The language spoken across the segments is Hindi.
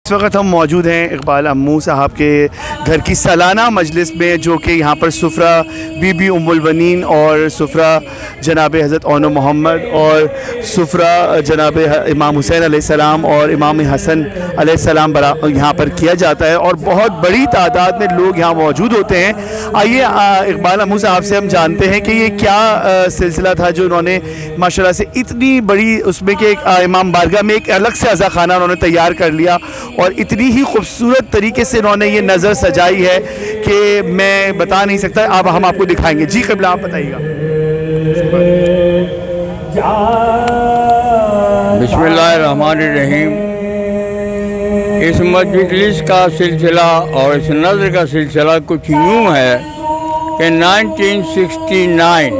इस वक्त हम मौजूद हैं इकबाल अम्मू साहब के घर की सालाना मजलिस में, जो कि यहाँ पर सुफ्रा बीबी उम्मुल बनीन और सुफ्रा जनाब हज़रत ओनो मोहम्मद और सुफ्रा जनाब इमाम हुसैन अलैहिस्सलाम और इमाम हसन अलैहिस्सलाम यहाँ पर किया जाता है और बहुत बड़ी तादाद में लोग यहाँ मौजूद होते हैं। आइए इकबाल अम्मू साहब से हम जानते हैं कि ये क्या सिलसिला था जो उन्होंने माशाल्लाह से इतनी बड़ी उसमें कि इमाम बारगाह में एक अलग से अज़ा खाना उन्होंने तैयार कर लिया और इतनी ही खूबसूरत तरीके से इन्होंने ये नज़र सजाई है कि मैं बता नहीं सकता। अब हम आपको दिखाएंगे। जी क़िबला, आप बताइएगा। बिस्मिल्लाहिर्रहमानिर्रहीम। इस मजलिस का सिलसिला और इस नज़र का सिलसिला कुछ यूँ है कि 1969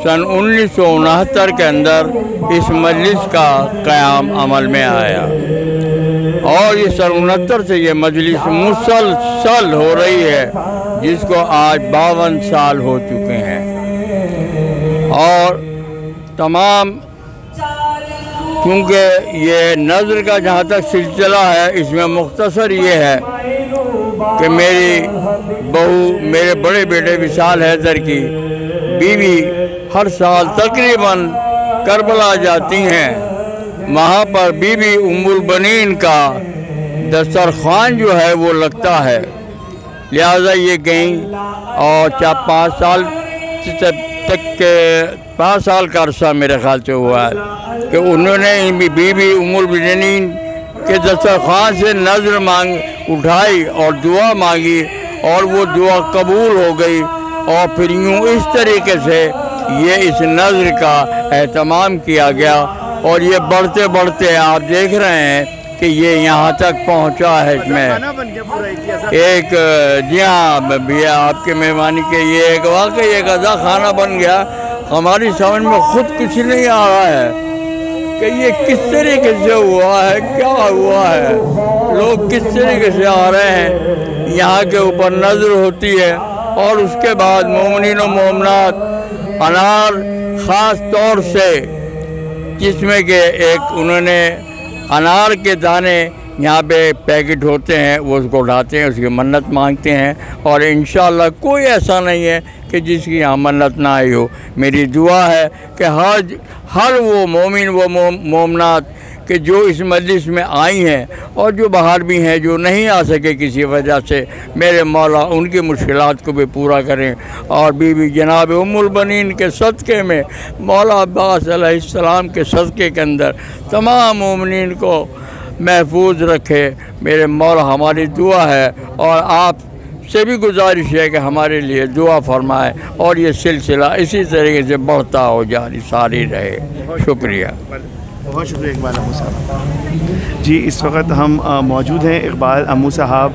सन 1969 के अंदर इस मजलिस का क़याम अमल में आया और ये सन 69 से ये मजलिस मुसलसल हो रही है, जिसको आज 52 साल हो चुके हैं। और तमाम क्योंकि ये नज़र का जहाँ तक सिलसिला है, इसमें मुख्तसर ये है कि मेरी बहू, मेरे बड़े बेटे विशाल हैदर की बीवी हर साल तकरीबन करबला जाती हैं। वहाँ पर बीबी उम्मुल बनीन का दस्तरखान जो है वो लगता है, लिहाजा ये गई और 5 साल तक के 5 साल का अरसा मेरे ख्याल से हुआ है कि उन्होंने बीबी उम्मुल बनीन के दस्तरखान से नज़र उठाई और दुआ मांगी और वो दुआ कबूल हो गई। और फिर यूँ इस तरीके से ये इस नज़र का एहतमाम किया गया और ये बढ़ते बढ़ते आप देख रहे हैं कि ये यहाँ तक पहुँचा है। इसमें एक जी हाँ भैया, आपके मेहमानी के ये एक वाकई एक अदा खाना बन गया। हमारी समझ में खुद कुछ नहीं आ रहा है कि ये किस तरीके से हुआ है, क्या हुआ है, लोग किस तरीके से आ रहे हैं। यहाँ के ऊपर नज़र होती है और उसके बाद मोमिनीन और मोमनात अनार ख़ास तौर से, जिसमें कि एक उन्होंने अनार के दाने यहाँ पे पैकेट होते हैं, वो उसको उठाते हैं, उसकी मन्नत मांगते हैं और इंशाअल्लाह कोई ऐसा नहीं है कि जिसकी यहाँ मन्नत ना आई हो। मेरी दुआ है कि हर वो मोमिन वो मोमनात कि जो इस मजलिस में आई हैं और जो बाहर भी हैं, जो नहीं आ सके किसी वजह से, मेरे मौला उनकी मुश्किलात को भी पूरा करें और बीबी जनाब उम्मुल बनीन के सदक़े में, मौला अब्बास अलैहिस्सलाम के सदक़े के अंदर तमाम मोमिनीन को महफूज रखे। मेरे मौला हमारी दुआ है और आप से भी गुजारिश है कि हमारे लिए दुआ फरमाए और ये सिलसिला इसी तरीके से बढ़ता हो, जारी सारी रहे। शुक्रिया, बहुत शुक्रिया इकबाल अम्मू साहब। जी, इस वक्त हम मौजूद हैं इकबाल अम्मू साहब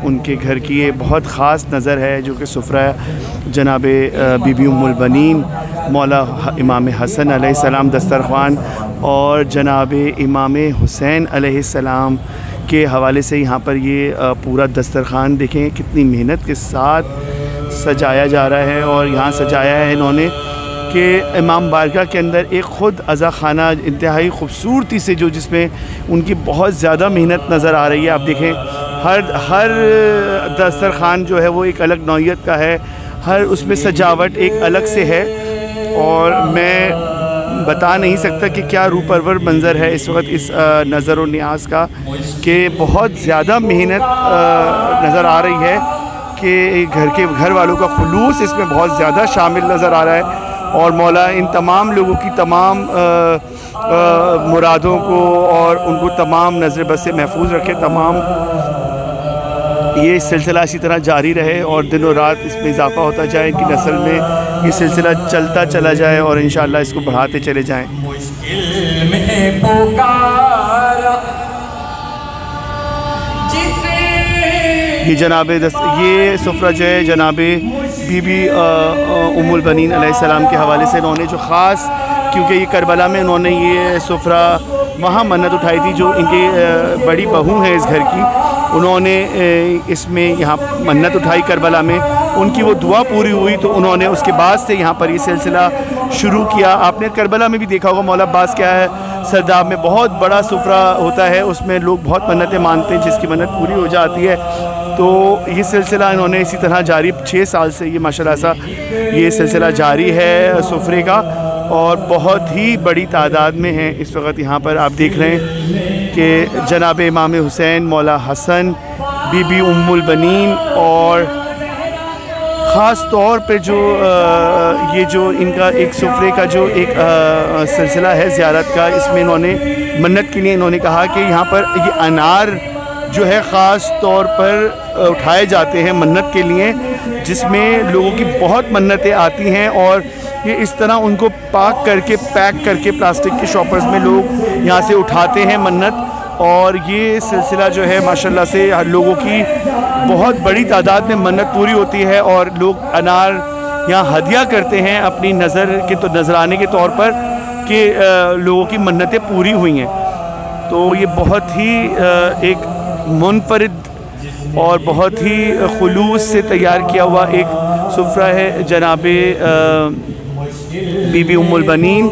उनके घर की ये बहुत ख़ास नज़र है जो कि सुफ्रा जनाब बीबी उम्मुल बनीन मौला इमाम हसन अलैहिस्सलाम दस्तरखान और जनाब इमाम हुसैन अलैहिस्सलाम के हवाले से यहाँ पर ये पूरा दस्तरखान देखें कितनी मेहनत के साथ सजाया जा रहा है। और यहाँ सजाया है इन्होंने कि इमाम बारगाह के अंदर एक ख़ुद अज़ा खाना इंतहाई खूबसूरती से, जो जिसमें उनकी बहुत ज़्यादा मेहनत नज़र आ रही है। आप देखें हर दस्तरखान जो है वो एक अलग नौइयत का है, हर उसमें सजावट एक अलग से है और मैं बता नहीं सकता कि क्या रूह परवर मंज़र है इस वक्त इस नज़र और नियाज़ का, कि बहुत ज़्यादा मेहनत नज़र आ रही है कि घर वालों का खुलूस इसमें बहुत ज़्यादा शामिल नज़र आ रहा है। और मौला इन तमाम लोगों की तमाम मुरादों को और उनको तमाम नज़र बद से महफूज रखे। तमाम ये सिलसिला इसी तरह जारी रहे और दिनों रात इसमें इजाफ़ा होता जाए, इनकी नस्ल में ये सिलसिला चलता चला जाए और इंशाअल्लाह इसको बढ़ाते चले जाएँ। ये जनाब ये सुफ्रा जो है जनाब बीबी उम्मुल बनीन अलैहिस्सलाम के हवाले से इन्होंने जो ख़ास, क्योंकि ये करबला में इन्होंने ये सुफ्रा वहाँ मन्नत उठाई थी। जो इनके बड़ी बहू हैं इस घर की, उन्होंने इसमें यहाँ मन्नत उठाई करबला में, उनकी वो दुआ पूरी हुई तो उन्होंने उसके बाद से यहाँ पर ये सिलसिला शुरू किया। आपने करबला में भी देखा होगा मौला अब्बास क्या है, सरदाब में बहुत बड़ा सुफ्रा होता है, उसमें लोग बहुत मन्नतें मानते हैं, जिसकी मन्नत पूरी हो जाती है। तो ये सिलसिला इन्होंने इसी तरह जारी 6 साल से ये माशाल्लाह सा ये सिलसिला जारी है सुफ्रे का, और बहुत ही बड़ी तादाद में हैं इस वक्त यहाँ पर। आप देख रहे हैं कि जनाब इमाम हुसैन, मौला हसन, बीबी उम्मुल बनीन, और ख़ास तौर पे जो ये जो इनका एक सुफ्रे का जो एक सिलसिला है ज़ियारत का, इसमें इन्होंने मन्नत के लिए इन्होंने कहा कि यहाँ पर ये अनार जो है ख़ास तौर पर उठाए जाते हैं मन्नत के लिए, जिसमें लोगों की बहुत मन्नतें आती हैं, और ये इस तरह उनको पाक करके पैक करके प्लास्टिक के शॉपर्स में लोग यहाँ से उठाते हैं मन्नत। और ये सिलसिला जो है माशाल्लाह से लोगों की बहुत बड़ी तादाद में मन्नत पूरी होती है, और लोग अनार यहाँ हदिया करते हैं अपनी नजराने के तौर पर कि लोगों की मन्नतें पूरी हुई हैं। तो ये बहुत ही एक मुनफरिद और बहुत ही खुलूस से तैयार किया हुआ एक सुफ्रा है। जनाबे बीबी उम्मुल बनीन,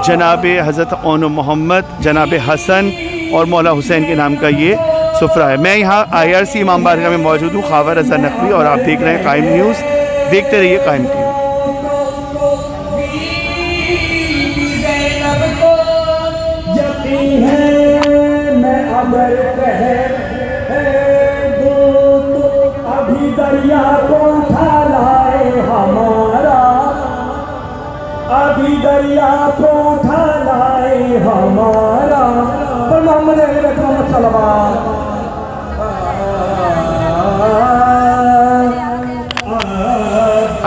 जनाबे हज़रत ओन मोहम्मद, जनाबे हसन और मौला हुसैन के नाम का ये सुफ्रा है। मैं यहाँ IRC इमाम बारगाह में मौजूद हूँ, ख्वावा रज़ा नकवी, और आप देख रहे हैं कायम न्यूज़। देखते रहिए कायम टीवी। अभी दरिया को उठा लाए हमारा,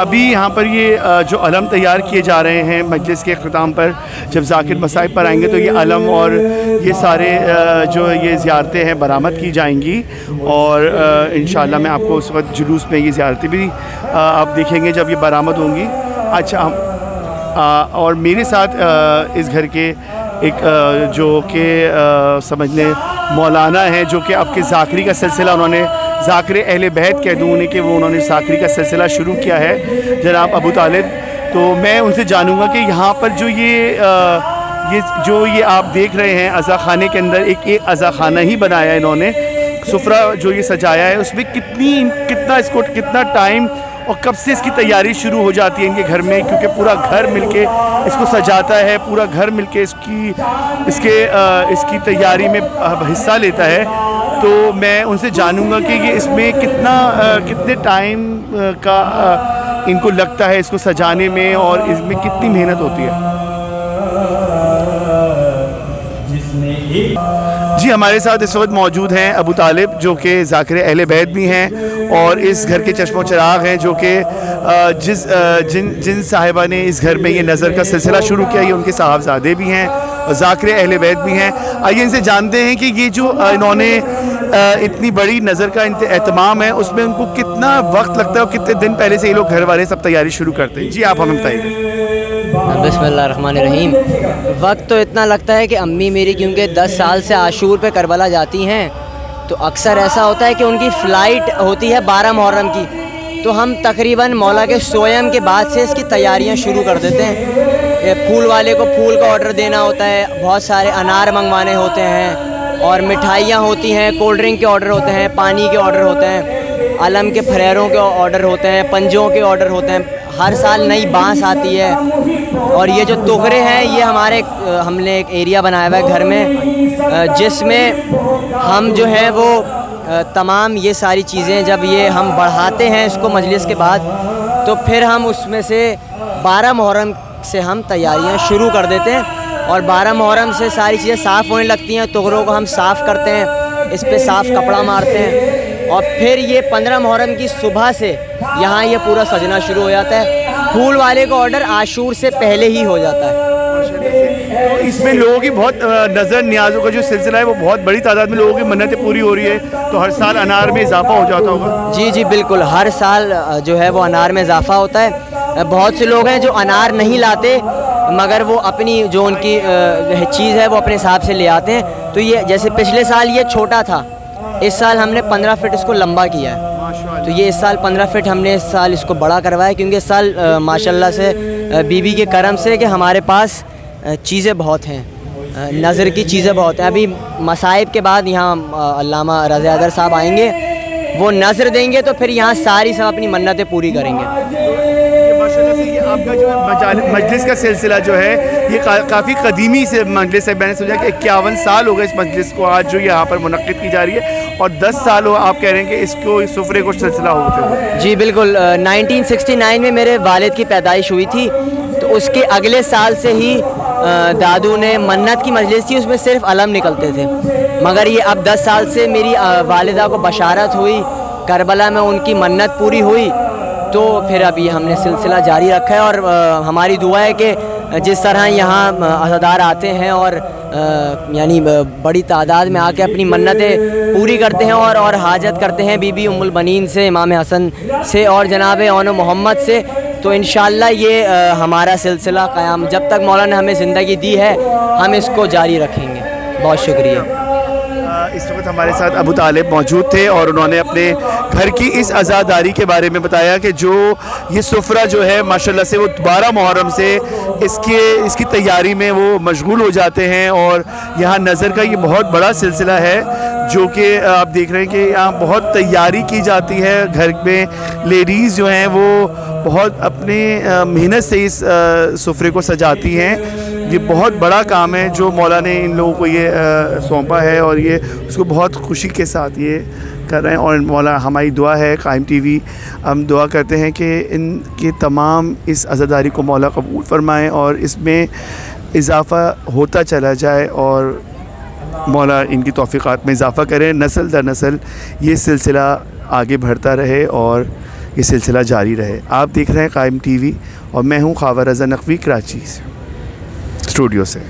अभी यहाँ पर ये जो अलम तैयार किए जा रहे हैं मजलिस के अख्ताम पर, जब ज़ाकिर मसाइब पर आएंगे तो ये अलम और ये सारे जो ये ज़ियारतें हैं बरामद की जाएंगी, और इंशाअल्लाह मैं आपको उस वक्त जुलूस में ये ज़ियारतें भी आप देखेंगे जब ये बरामद होंगी। अच्छा, और मेरे साथ इस घर के एक जो कि समझ लें मौलाना हैं, जो कि आपके ज़ाकरी का सिलसिला उन्होंने ज़ाकिर अहले बैत कह दूँ उन्हें कि वो उन्होंने ज़ाकरी का सिलसिला शुरू किया है, जनाब अबू तालिब। तो मैं उनसे जानूँगा कि यहाँ पर जो ये आप देख रहे हैं अज़ा खाने के अंदर एक अज़ा खाना ही बनाया है इन्होंने, सुफ्रा जो ये सजाया है उसमें कितना टाइम और कब से इसकी तैयारी शुरू हो जाती है इनके घर में, क्योंकि पूरा घर मिलके इसको सजाता है, पूरा घर मिलके इसकी तैयारी में हिस्सा लेता है। तो मैं उनसे जानूंगा कि ये इसमें कितने टाइम का इनको लगता है इसको सजाने में, और इसमें कितनी मेहनत होती है। जी, हमारे साथ इस वक्त मौजूद हैं अबू तालिब, जो कि ज़ाकिर अहले बैत भी हैं और इस घर के चश्मो चिराग हैं, जो कि जिन साहिबा ने इस घर में ये नज़र का सिलसिला शुरू किया, ये उनके साहबजादे भी हैं और ज़ाकिर अहले बैत भी हैं। आइए इनसे जानते हैं कि ये जो इन्होंने इतनी बड़ी नज़र का एहतमाम है उसमें उनको कितना वक्त लगता है और कितने दिन पहले से ये लोग घर वाले सब तैयारी शुरू करते हैं। जी, आप हमें बताइए। बिस्मिल्लाहिर्रहमानिर्रहीम। वक्त तो इतना लगता है कि अम्मी मेरी क्योंकि 10 साल से आशूर पे करबला जाती हैं, तो अक्सर ऐसा होता है कि उनकी फ़्लाइट होती है 12 मुहर्रम की, तो हम तकरीबन मौला के सोयम के बाद से इसकी तैयारियां शुरू कर देते हैं। फूल वाले को फूल का ऑर्डर देना होता है, बहुत सारे अनार मंगवाने होते हैं, और मिठाइयाँ होती हैं, कोल्ड ड्रिंक के ऑर्डर होते हैं, पानी के ऑर्डर होते हैं, अलम के फरेरों के ऑर्डर होते हैं, पंजों के ऑर्डर होते हैं, हर साल नई बांस आती है। और ये जो टुकड़े हैं ये हमने एक एरिया बनाया हुआ है घर में, जिसमें हम जो है वो तमाम ये सारी चीज़ें जब ये हम बढ़ाते हैं इसको मजलिस के बाद, तो फिर हम उसमें से 12 मुहर्रम से हम तैयारियां शुरू कर देते हैं, और 12 मुहर्रम से सारी चीज़ें साफ़ होने लगती हैं। टुकड़ों को हम साफ़ करते हैं, इस पे साफ़ कपड़ा मारते हैं, और फिर ये 15 मुहर्रम की सुबह से यहाँ ये पूरा सजना शुरू हो जाता है। फूल वाले का ऑर्डर आशूर से पहले ही हो जाता है। तो इसमें लोगों की बहुत नज़र न्याज़ों का जो सिलसिला है वो बहुत बड़ी तादाद में लोगों की मन्नतें पूरी हो रही है, तो हर साल अनार में इजाफा हो जाता होगा। जी जी बिल्कुल, हर साल जो है वो अनार में इजाफा होता है। बहुत से लोग हैं जो अनार नहीं लाते, मगर वो अपनी जो उनकी चीज़ है वो अपने हिसाब से ले आते हैं। तो ये जैसे पिछले साल ये छोटा था, इस साल हमने 15 फीट इसको लंबा किया है। तो ये इस साल 15 फीट हमने इस साल इसको बड़ा करवाया, क्योंकि इस साल माशाल्लाह से बीबी के करम से कि हमारे पास चीज़ें बहुत हैं, नज़र की चीज़ें बहुत हैं। अभी मसाइब के बाद यहाँ अल्लामा रज़ा हैदर साहब आएंगे, वो नज़र देंगे तो फिर यहाँ सारी सब अपनी मन्नतें पूरी करेंगे। माशाल्लाह से ये आपका जो मजलिस का सिलसिला जो है ये काफ़ी कदीमी से मजलिस है। मैंने सोचा कि 51 साल हो गए इस मजलिस को आज जो यहाँ पर मुनक्किद की जा रही है, और 10 साल हो आप कह रहे हैं कि इसको इस सुफरे को सिलसिला होते हुए। जी बिल्कुल, 1969 में मेरे वालिद की पैदाइश हुई थी, तो उसके अगले साल से ही दादू ने मन्नत की मजलिस थी, उसमें सिर्फ अलम निकलते थे। मगर ये अब 10 साल से मेरी वालिदा को बशारत हुई, करबला में उनकी मन्नत पूरी हुई, तो फिर अभी हमने सिलसिला जारी रखा है। और हमारी दुआ है कि जिस तरह यहाँ अज़ादार आते हैं और यानी बड़ी तादाद में आके अपनी मन्नतें पूरी करते हैं और हाजत करते हैं बीबी उम्मुल बनीन से, इमाम हसन से और जनाब औन मोहम्मद से, तो इंशाअल्लाह ये हमारा सिलसिला क़याम जब तक मौला ने हमें ज़िंदगी दी है हम इसको जारी रखेंगे। बहुत शुक्रिया। इस वक्त हमारे साथ अबू तालिब मौजूद थे और उन्होंने अपने घर की इस आज़ादारी के बारे में बताया कि जो ये सुफरा जो है माशाल्लाह से वो 12 मुहर्रम से इसकी तैयारी में वो मशगूल हो जाते हैं, और यहाँ नज़र का ये बहुत बड़ा सिलसिला है जो कि आप देख रहे हैं कि यहाँ बहुत तैयारी की जाती है। घर में लेडीज़ जो हैं वो बहुत अपने मेहनत से इस सुफरे को सजाती हैं। ये बहुत बड़ा काम है जो मौला ने इन लोगों को ये सौंपा है, और ये उसको बहुत खुशी के साथ ये कर रहे हैं। और मौला हमारी दुआ है, कायम टीवी हम दुआ करते हैं कि इनके तमाम इस अज़ादारी को मौला कबूल फरमाएँ और इसमें इजाफ़ा होता चला जाए, और मौला इनकी तौफ़ीक़ात में इजाफ़ा करें, नस्ल दर नस्ल ये सिलसिला आगे बढ़ता रहे और ये सिलसिला जारी रहे। आप देख रहे हैं कायम टीवी और मैं हूँ ख्वावा रज़ा नक़वी, कराची स्टूडियो से।